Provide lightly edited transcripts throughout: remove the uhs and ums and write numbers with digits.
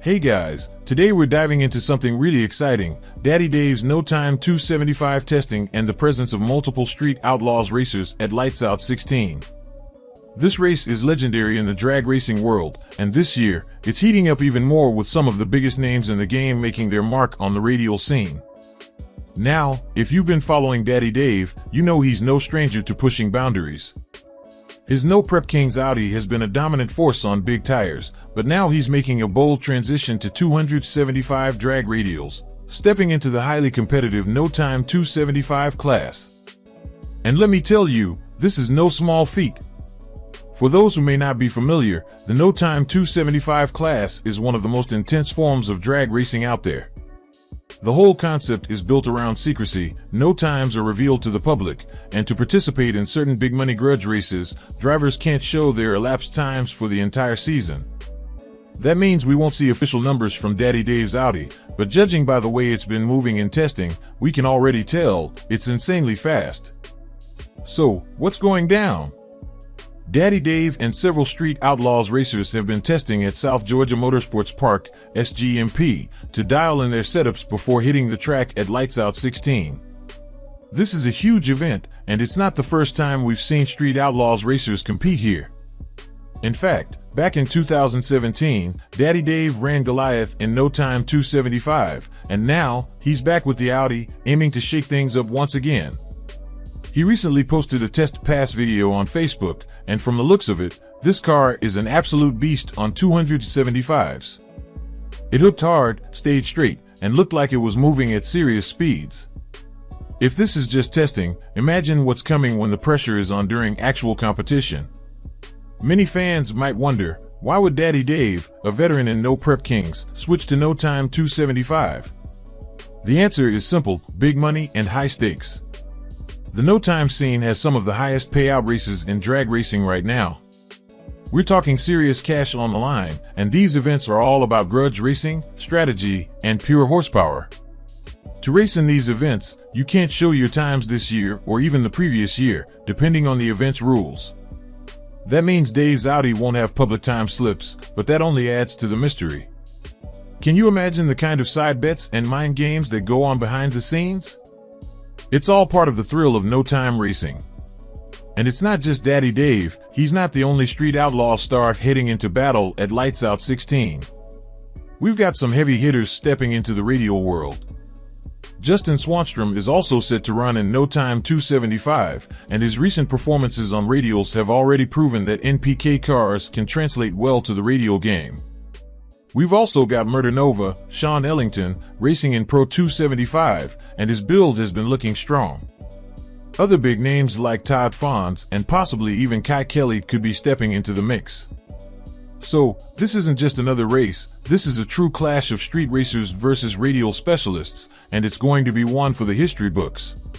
Hey guys, today we're diving into something really exciting, Daddy Dave's No Time 275 testing and the presence of multiple Street Outlaws racers at Lights Out 16. This race is legendary in the drag racing world, and this year, it's heating up even more with some of the biggest names in the game making their mark on the radial scene. Now, if you've been following Daddy Dave, you know he's no stranger to pushing boundaries. His No Prep Kings Audi has been a dominant force on big tires, but now he's making a bold transition to 275 drag radials, stepping into the highly competitive No Time 275 class. And let me tell you, this is no small feat. For those who may not be familiar, the No Time 275 class is one of the most intense forms of drag racing out there. The whole concept is built around secrecy, no times are revealed to the public, and to participate in certain big money grudge races, drivers can't show their elapsed times for the entire season. That means we won't see official numbers from Daddy Dave's Audi, but judging by the way it's been moving in testing, we can already tell it's insanely fast. So, what's going down? Daddy Dave and several Street Outlaws racers have been testing at South Georgia Motorsports Park, SGMP, to dial in their setups before hitting the track at Lights Out 16. This is a huge event, and it's not the first time we've seen Street Outlaws racers compete here. In fact, back in 2017, Daddy Dave ran Goliath in No Time 275, and now, he's back with the Audi, aiming to shake things up once again. He recently posted a test pass video on Facebook, and from the looks of it, this car is an absolute beast on 275s. It hooked hard, stayed straight, and looked like it was moving at serious speeds. If this is just testing, imagine what's coming when the pressure is on during actual competition. Many fans might wonder, why would Daddy Dave, a veteran in No Prep Kings, switch to No Time 275? The answer is simple: big money and high stakes. The No Time scene has some of the highest payout races in drag racing right now. We're talking serious cash on the line, and these events are all about grudge racing, strategy, and pure horsepower. To race in these events, you can't show your times this year or even the previous year, depending on the event's rules. That means Dave's Audi won't have public time slips, but that only adds to the mystery. Can you imagine the kind of side bets and mind games that go on behind the scenes? It's all part of the thrill of No Time racing. And it's not just Daddy Dave, he's not the only Street Outlaw star heading into battle at Lights Out 16. We've got some heavy hitters stepping into the radial world. Justin Swanstrom is also set to run in No Time 275, and his recent performances on radials have already proven that NPK cars can translate well to the radial game. We've also got Murder Nova, Sean Ellington, racing in Pro 275, and his build has been looking strong. Other big names like Todd Fons and possibly even Kye Kelley could be stepping into the mix. So, this isn't just another race, this is a true clash of street racers versus radial specialists, and it's going to be one for the history books.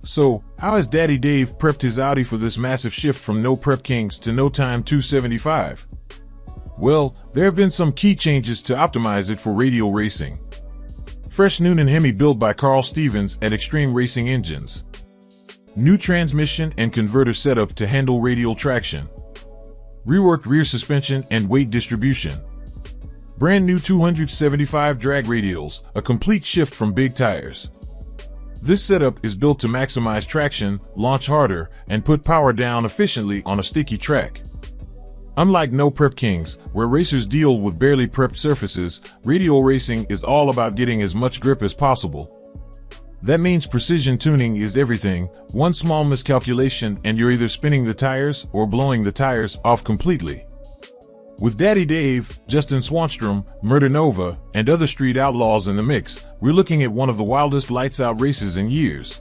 So, how has Daddy Dave prepped his Audi for this massive shift from No Prep Kings to No Time 275? Well, there have been some key changes to optimize it for radial racing. Fresh Noonan Hemi built by Carl Stevens at Extreme Racing Engines. New transmission and converter setup to handle radial traction. Reworked rear suspension and weight distribution. Brand new 275 drag radials, a complete shift from big tires. This setup is built to maximize traction, launch harder, and put power down efficiently on a sticky track. Unlike No Prep Kings, where racers deal with barely prepped surfaces, radial racing is all about getting as much grip as possible. That means precision tuning is everything. One small miscalculation and you're either spinning the tires or blowing the tires off completely. With Daddy Dave, Justin Swanstrom, Murder Nova, and other Street Outlaws in the mix, we're looking at one of the wildest lights out races in years.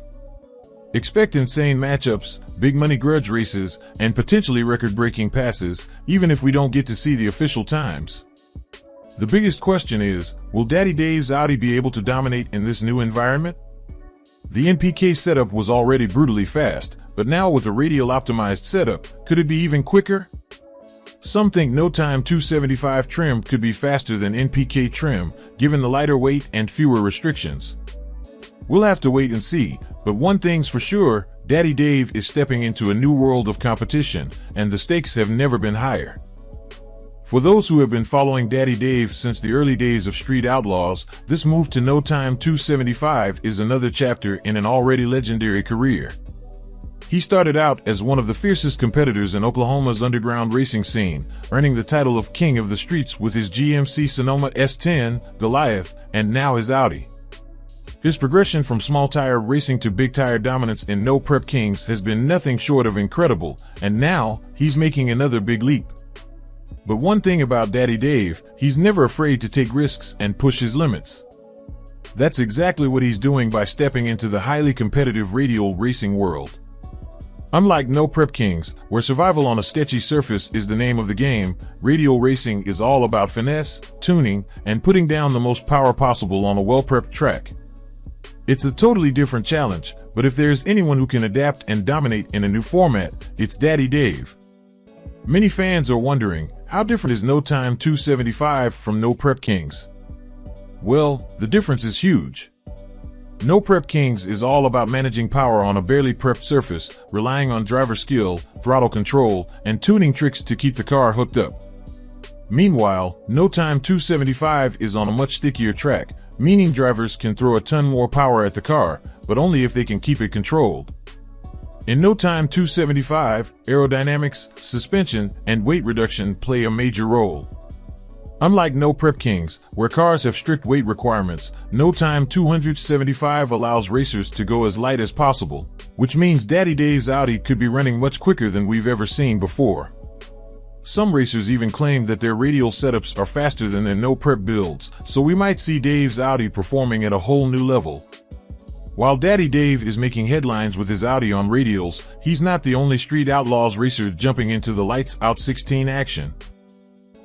Expect insane matchups, big money grudge races, and potentially record-breaking passes, even if we don't get to see the official times. The biggest question is, will Daddy Dave's Audi be able to dominate in this new environment? The NPK setup was already brutally fast, but now with a radial optimized setup, could it be even quicker? Some think No Time 275 trim could be faster than NPK trim, given the lighter weight and fewer restrictions. We'll have to wait and see, but one thing's for sure, Daddy Dave is stepping into a new world of competition, and the stakes have never been higher. For those who have been following Daddy Dave since the early days of Street Outlaws, this move to No Time 275 is another chapter in an already legendary career. He started out as one of the fiercest competitors in Oklahoma's underground racing scene, earning the title of King of the Streets with his GMC Sonoma S10, Goliath, and now his Audi. His progression from small tire racing to big tire dominance in No Prep Kings has been nothing short of incredible, and now he's making another big leap. But one thing about Daddy Dave, he's never afraid to take risks and push his limits. That's exactly what he's doing by stepping into the highly competitive radial racing world. Unlike No Prep Kings, where survival on a sketchy surface is the name of the game, radial racing is all about finesse, tuning, and putting down the most power possible on a well-prepped track. It's a totally different challenge, but if there's anyone who can adapt and dominate in a new format, it's Daddy Dave. Many fans are wondering, how different is No Time 275 from No Prep Kings? Well, the difference is huge. No Prep Kings is all about managing power on a barely prepped surface, relying on driver skill, throttle control, and tuning tricks to keep the car hooked up. Meanwhile, No Time 275 is on a much stickier track, meaning drivers can throw a ton more power at the car, but only if they can keep it controlled. In No Time 275, aerodynamics, suspension, and weight reduction play a major role. Unlike No Prep Kings, where cars have strict weight requirements, No Time 275 allows racers to go as light as possible, which means Daddy Dave's Audi could be running much quicker than we've ever seen before. Some racers even claim that their radial setups are faster than their No Prep builds, so we might see Dave's Audi performing at a whole new level. While Daddy Dave is making headlines with his Audi on radials, he's not the only Street Outlaws racer jumping into the Lights Out 16 action.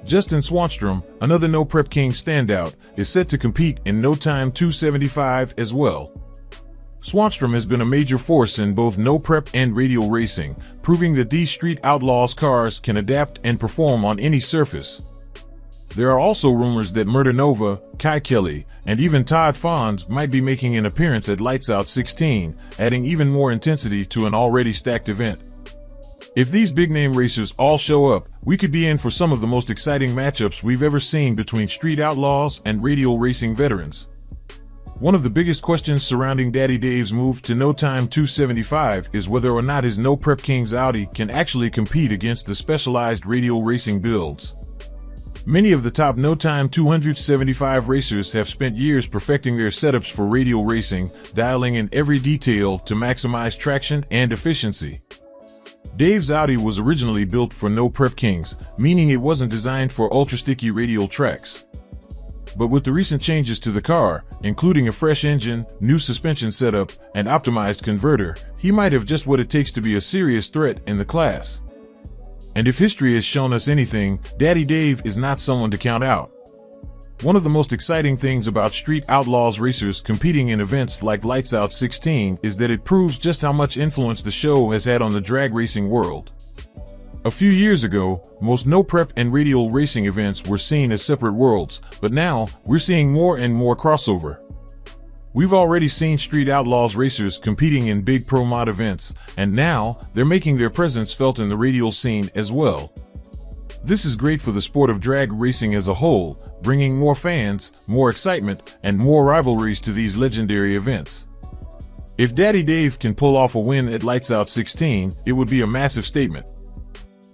Justin Swanstrom, another No Prep King standout, is set to compete in No Time 275 as well. Swanstrom has been a major force in both No Prep and radial racing, proving that these Street Outlaws cars can adapt and perform on any surface. There are also rumors that Murder Nova, Kye Kelley, and even Todd Fons might be making an appearance at Lights Out 16, adding even more intensity to an already stacked event. If these big-name racers all show up, we could be in for some of the most exciting matchups we've ever seen between Street Outlaws and radial racing veterans. One of the biggest questions surrounding Daddy Dave's move to No Time 275 is whether or not his No Prep Kings Audi can actually compete against the specialized radial racing builds. Many of the top No Time 275 racers have spent years perfecting their setups for radial racing, dialing in every detail to maximize traction and efficiency. Dave's Audi was originally built for No Prep Kings, meaning it wasn't designed for ultra-sticky radial tracks. But with the recent changes to the car, including a fresh engine, new suspension setup, and optimized converter, he might have just what it takes to be a serious threat in the class. And if history has shown us anything, Daddy Dave is not someone to count out. One of the most exciting things about Street Outlaws racers competing in events like Lights Out 16 is that it proves just how much influence the show has had on the drag racing world. A few years ago, most No Prep and radial racing events were seen as separate worlds, but now we're seeing more and more crossover. We've already seen Street Outlaws racers competing in big Crowmod events, and now they're making their presence felt in the radial scene as well. This is great for the sport of drag racing as a whole, bringing more fans, more excitement, and more rivalries to these legendary events. If Daddy Dave can pull off a win at Lights Out 16, it would be a massive statement.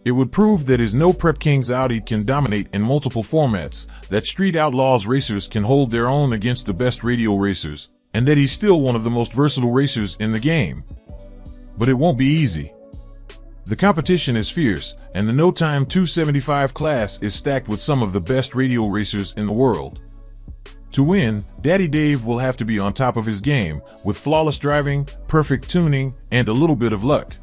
It would prove that his No Prep Kings Audi can dominate in multiple formats, that Street Outlaws racers can hold their own against the best radial racers, and that he's still one of the most versatile racers in the game. But it won't be easy. The competition is fierce, and the No Time 275 class is stacked with some of the best radial racers in the world. To win, Daddy Dave will have to be on top of his game, with flawless driving, perfect tuning, and a little bit of luck.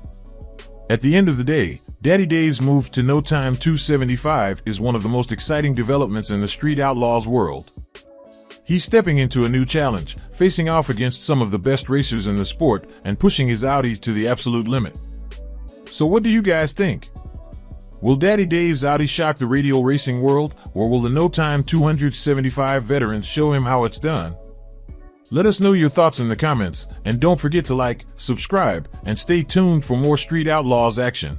At the end of the day, Daddy Dave's move to No Time 275 is one of the most exciting developments in the Street Outlaws world. He's stepping into a new challenge, facing off against some of the best racers in the sport and pushing his Audi to the absolute limit. So what do you guys think? Will Daddy Dave's Audi shock the radial racing world, or will the No Time 275 veterans show him how it's done? Let us know your thoughts in the comments, and don't forget to like, subscribe, and stay tuned for more Street Outlaws action.